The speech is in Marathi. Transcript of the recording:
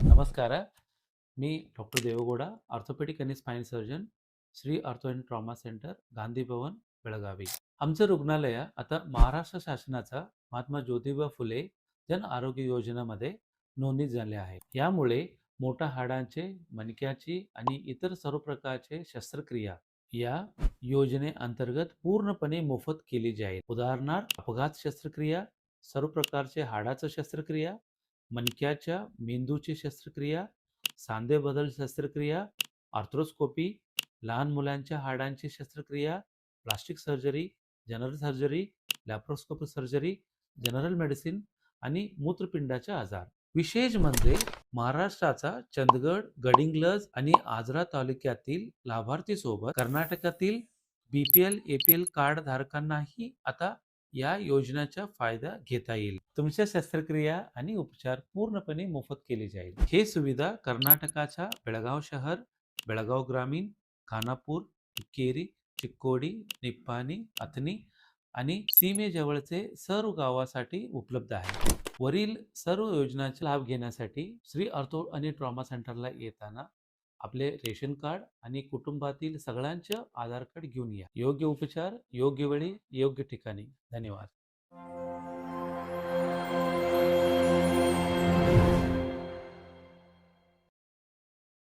नमस्कार. मी डॉक्टर देवगौडा, ऑर्थोपेडिक आणि spine surgeon, Shri ortho and trauma centre, Gandhi Bhavan, Belagavi. आमचं रुग्णालय आता महाराष्ट्र शासनाचा महात्मा ज्योतिबा फुले जन आरोग्य योजनेमध्ये नोंदणी झाले आहे. यामुळे मोठ्या हाडांचे, मणक्याची आणि इतर सर्व प्रकारचे शस्त्रक्रिया या योजनेअंतर्गत पूर्णपणे मोफत केली जाईल. उदाहरणार्थ अपघात शस्त्रक्रिया, सर्व प्रकारचे हाडाचं शस्त्रक्रिया, मणक्याच्या मेंदूची शस्त्रक्रिया, सांधेबदल शस्त्रक्रिया, आर्थ्रोस्कोपी, लहान मुलांच्या हाडांची शस्त्रक्रिया, plastic surgery, general surgery, laparoscopy surgery, general medicine आणि मूत्रपिंडाचे आजार. विशेष म्हणजे महाराष्ट्राचा चंदगड, गडिंग्लज आणि आजरा तालुक्यातील लाभार्थी सोबत कर्नाटकातील बीपीएल एपीएल कार्ड धारकांनाही आता या योजनेचा फायदा घेता येईल. तुमच्या शस्त्रक्रिया आणि उपचार पूर्णपणे मोफत केले जाईल. हे सुविधा कर्नाटकाच्या बेळगाव शहर, बेळगाव ग्रामीण, खानापूर, इक्केरी, चिक्कोडी, निप्पाणी, अथनी आणि सीमेजवळचे सर्व गावासाठी उपलब्ध आहे. वरील सर्व योजनांचा लाभ घेण्यासाठी श्री ऑर्थो आणि ट्रॉमा सेंटरला येताना आपले रेशन कार्ड आणि कुटुंबातील सगळ्यांचे आधार कार्ड घेऊन या. योग्य उपचार योग्य वेळी योग्य ठिकाणी. धन्यवाद.